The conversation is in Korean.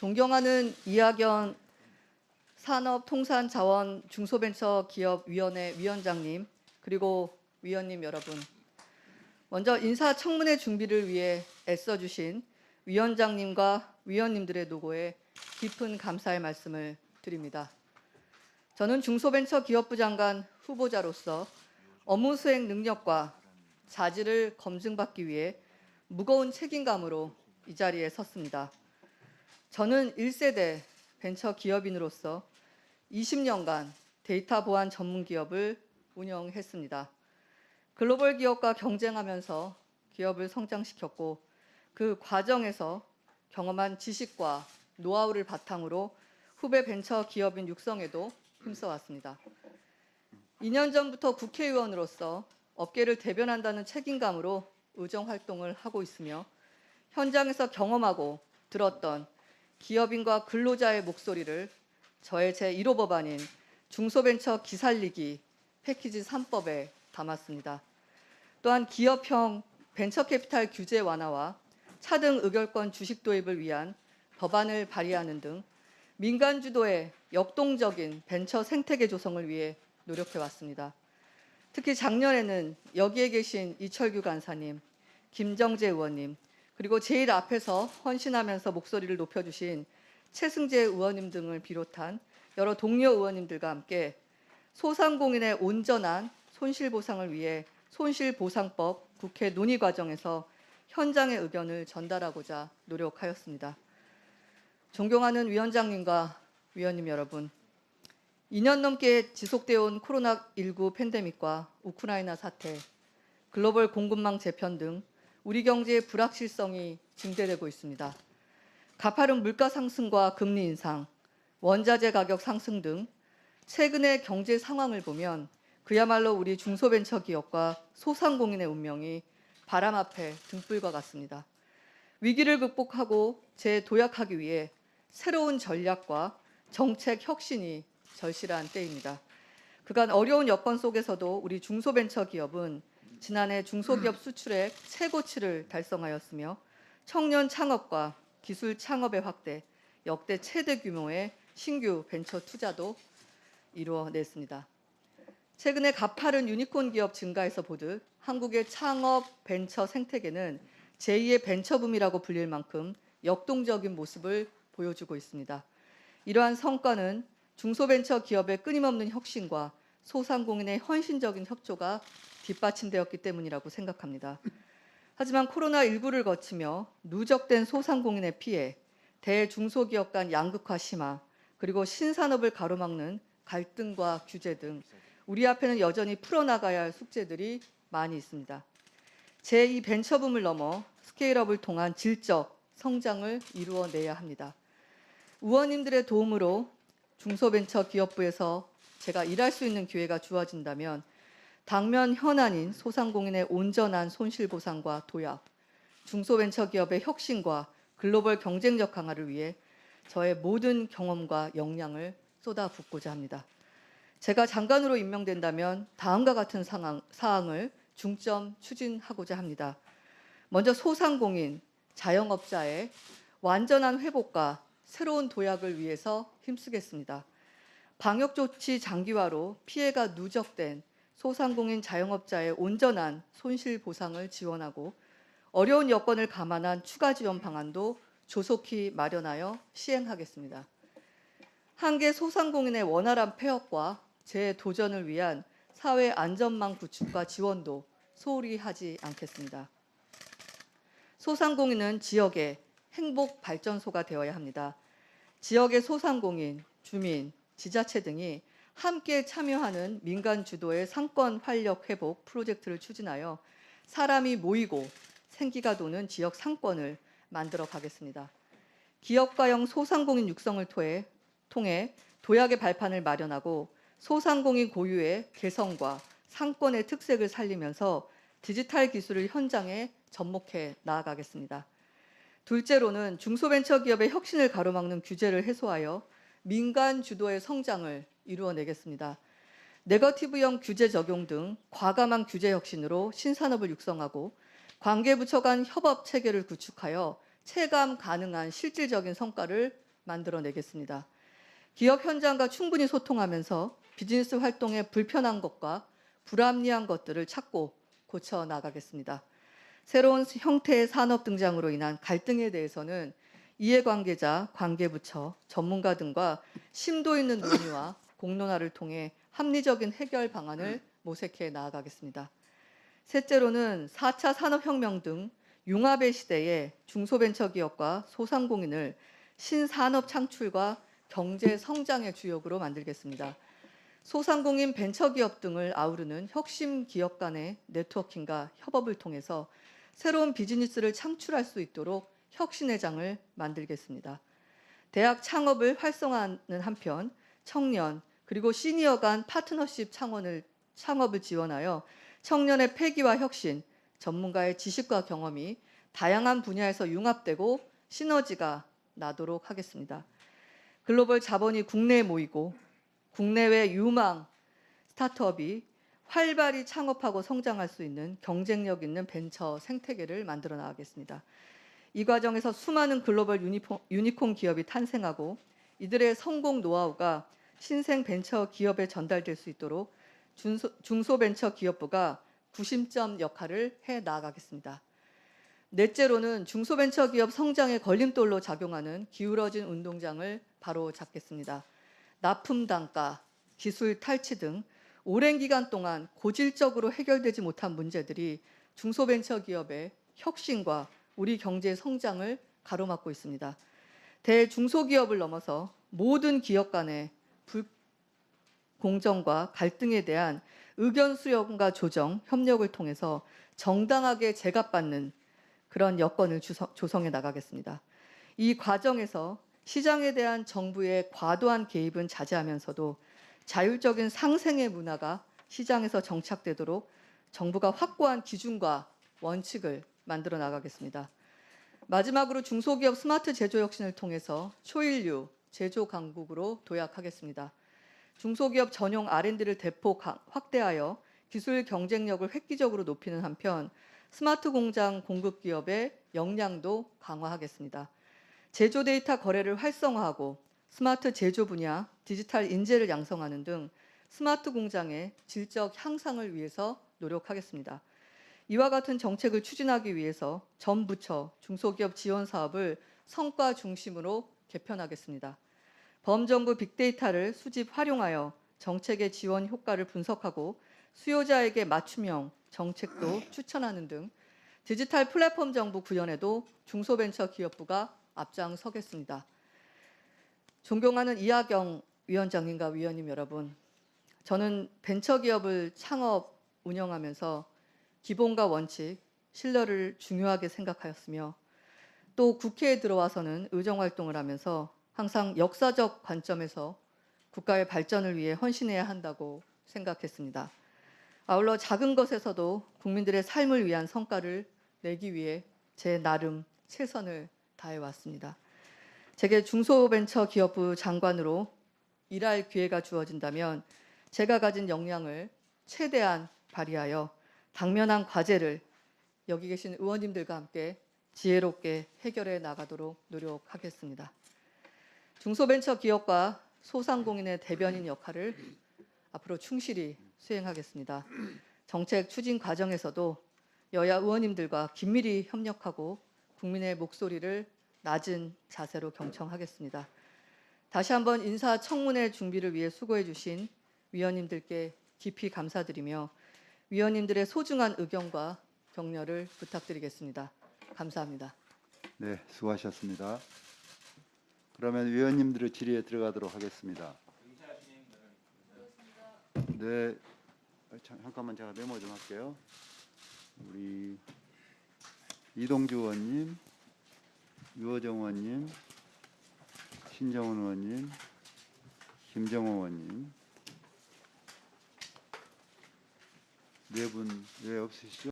존경하는 이학연 산업통산자원중소벤처기업위원회 위원장님, 그리고 위원님 여러분, 먼저 인사청문회 준비를 위해 애써주신 위원장님과 위원님들의 노고에 깊은 감사의 말씀을 드립니다. 저는 중소벤처기업부 장관 후보자로서 업무 수행 능력과 자질을 검증받기 위해 무거운 책임감으로 이 자리에 섰습니다. 저는 1세대 벤처 기업인으로서 20년간 데이터 보안 전문 기업을 운영했습니다. 글로벌 기업과 경쟁하면서 기업을 성장시켰고 그 과정에서 경험한 지식과 노하우를 바탕으로 후배 벤처 기업인 육성에도 힘써왔습니다. 2년 전부터 국회의원으로서 업계를 대변한다는 책임감으로 의정 활동을 하고 있으며 현장에서 경험하고 들었던 기업인과 근로자의 목소리를 저의 제1호 법안인 중소벤처 기살리기 패키지 3법에 담았습니다. 또한 기업형 벤처캐피탈 규제 완화와 차등 의결권 주식 도입을 위한 법안을 발의하는 등 민간 주도의 역동적인 벤처 생태계 조성을 위해 노력해왔습니다. 특히 작년에는 여기에 계신 이철규 간사님, 김정재 의원님, 그리고 제일 앞에서 헌신하면서 목소리를 높여주신 최승재 의원님 등을 비롯한 여러 동료 의원님들과 함께 소상공인의 온전한 손실보상을 위해 손실보상법 국회 논의 과정에서 현장의 의견을 전달하고자 노력하였습니다. 존경하는 위원장님과 위원님 여러분, 2년 넘게 지속되어 온 코로나19 팬데믹과 우크라이나 사태, 글로벌 공급망 재편 등 우리 경제의 불확실성이 증대되고 있습니다. 가파른 물가 상승과 금리 인상, 원자재 가격 상승 등 최근의 경제 상황을 보면 그야말로 우리 중소벤처기업과 소상공인의 운명이 바람 앞에 등불과 같습니다. 위기를 극복하고 재도약하기 위해 새로운 전략과 정책 혁신이 절실한 때입니다. 그간 어려운 여건 속에서도 우리 중소벤처기업은 지난해 중소기업 수출액 최고치를 달성하였으며 청년 창업과 기술 창업의 확대, 역대 최대 규모의 신규 벤처 투자도 이루어냈습니다. 최근에 가파른 유니콘 기업 증가에서 보듯 한국의 창업 벤처 생태계는 제2의 벤처붐이라고 불릴 만큼 역동적인 모습을 보여주고 있습니다. 이러한 성과는 중소벤처 기업의 끊임없는 혁신과 소상공인의 헌신적인 협조가 뒷받침되었기 때문이라고 생각합니다. 하지만 코로나19를 거치며 누적된 소상공인의 피해, 대중소기업 간 양극화 심화, 그리고 신산업을 가로막는 갈등과 규제 등 우리 앞에는 여전히 풀어나가야 할 숙제들이 많이 있습니다. 제2 벤처붐을 넘어 스케일업을 통한 질적 성장을 이루어내야 합니다. 의원님들의 도움으로 중소벤처기업부에서 제가 일할 수 있는 기회가 주어진다면 당면 현안인 소상공인의 온전한 손실보상과 도약, 중소벤처기업의 혁신과 글로벌 경쟁력 강화를 위해 저의 모든 경험과 역량을 쏟아붓고자 합니다. 제가 장관으로 임명된다면 다음과 같은 사항을 중점 추진하고자 합니다. 먼저 소상공인, 자영업자의 완전한 회복과 새로운 도약을 위해서 힘쓰겠습니다. 방역조치 장기화로 피해가 누적된 소상공인 자영업자의 온전한 손실보상을 지원하고 어려운 여건을 감안한 추가 지원 방안도 조속히 마련하여 시행하겠습니다. 한계 소상공인의 원활한 폐업과 재도전을 위한 사회 안전망 구축과 지원도 소홀히 하지 않겠습니다. 소상공인은 지역의 행복 발전소가 되어야 합니다. 지역의 소상공인, 주민, 지자체 등이 함께 참여하는 민간 주도의 상권 활력 회복 프로젝트를 추진하여 사람이 모이고 생기가 도는 지역 상권을 만들어 가겠습니다. 기업가형 소상공인 육성을 통해 도약의 발판을 마련하고 소상공인 고유의 개성과 상권의 특색을 살리면서 디지털 기술을 현장에 접목해 나아가겠습니다. 둘째로는 중소벤처기업의 혁신을 가로막는 규제를 해소하여 민간 주도의 성장을 이루어내겠습니다. 네거티브형 규제 적용 등 과감한 규제 혁신으로 신산업을 육성하고 관계부처 간 협업 체계를 구축하여 체감 가능한 실질적인 성과를 만들어내겠습니다. 기업 현장과 충분히 소통하면서 비즈니스 활동에 불편한 것과 불합리한 것들을 찾고 고쳐 나가겠습니다. 새로운 형태의 산업 등장으로 인한 갈등에 대해서는 이해관계자, 관계부처, 전문가 등과 심도 있는 논의와 공론화를 통해 합리적인 해결 방안을 모색해 나아가겠습니다. 셋째로는 4차 산업혁명 등 융합의 시대에 중소벤처기업과 소상공인을 신산업 창출과 경제 성장의 주역으로 만들겠습니다. 소상공인 벤처기업 등을 아우르는 혁신 기업 간의 네트워킹과 협업을 통해서 새로운 비즈니스를 창출할 수 있도록 혁신의 장을 만들겠습니다. 대학 창업을 활성화하는 한편 청년 그리고 시니어 간 파트너십 창업을 지원하여 청년의 패기와 혁신, 전문가의 지식과 경험이 다양한 분야에서 융합되고 시너지가 나도록 하겠습니다. 글로벌 자본이 국내에 모이고 국내외 유망 스타트업이 활발히 창업하고 성장할 수 있는 경쟁력 있는 벤처 생태계를 만들어 나가겠습니다. 이 과정에서 수많은 글로벌 유니콘 기업이 탄생하고 이들의 성공 노하우가 신생 벤처 기업에 전달될 수 있도록 중소벤처기업부가 구심점 역할을 해 나가겠습니다. 넷째로는 중소벤처기업 성장의 걸림돌로 작용하는 기울어진 운동장을 바로 잡겠습니다. 납품 단가, 기술 탈취 등 오랜 기간 동안 고질적으로 해결되지 못한 문제들이 중소벤처기업의 혁신과 우리 경제 성장을 가로막고 있습니다. 대중소기업을 넘어서 모든 기업 간의 불공정과 갈등에 대한 의견 수렴과 조정, 협력을 통해서 정당하게 제값받는 그런 여건을 조성해 나가겠습니다. 이 과정에서 시장에 대한 정부의 과도한 개입은 자제하면서도 자율적인 상생의 문화가 시장에서 정착되도록 정부가 확고한 기준과 원칙을 만들어 나가겠습니다. 마지막으로 중소기업 스마트 제조 혁신을 통해서 초일류 제조 강국으로 도약하겠습니다. 중소기업 전용 R&D를 대폭 확대하여 기술 경쟁력을 획기적으로 높이는 한편 스마트 공장 공급 기업의 역량도 강화하겠습니다. 제조 데이터 거래를 활성화하고 스마트 제조 분야 디지털 인재를 양성하는 등 스마트 공장의 질적 향상을 위해서 노력하겠습니다. 이와 같은 정책을 추진하기 위해서 전 부처 중소기업 지원 사업을 성과 중심으로 개편하겠습니다. 범정부 빅데이터를 수집 활용하여 정책의 지원 효과를 분석하고 수요자에게 맞춤형 정책도 추천하는 등 디지털 플랫폼 정부 구현에도 중소벤처기업부가 앞장서겠습니다. 존경하는 이하경 위원장님과 위원님 여러분, 저는 벤처기업을 창업 운영하면서 기본과 원칙, 신뢰를 중요하게 생각하였으며 또 국회에 들어와서는 의정활동을 하면서 항상 역사적 관점에서 국가의 발전을 위해 헌신해야 한다고 생각했습니다. 아울러 작은 것에서도 국민들의 삶을 위한 성과를 내기 위해 제 나름 최선을 다해왔습니다. 제게 중소벤처기업부 장관으로 일할 기회가 주어진다면 제가 가진 역량을 최대한 발휘하여 당면한 과제를 여기 계신 의원님들과 함께 지혜롭게 해결해 나가도록 노력하겠습니다. 중소벤처기업과 소상공인의 대변인 역할을 앞으로 충실히 수행하겠습니다. 정책 추진 과정에서도 여야 의원님들과 긴밀히 협력하고 국민의 목소리를 낮은 자세로 경청하겠습니다. 다시 한번 인사청문회 준비를 위해 수고해 주신 위원님들께 깊이 감사드리며 위원님들의 소중한 의견과 격려를 부탁드리겠습니다. 감사합니다. 네, 수고하셨습니다. 그러면 위원님들의 질의에 들어가도록 하겠습니다. 네, 잠깐만 제가 메모 좀 할게요. 우리 이동주 의원님, 유호정 의원님, 신정훈 의원님, 김정호 의원님 네 분 왜 없으시죠?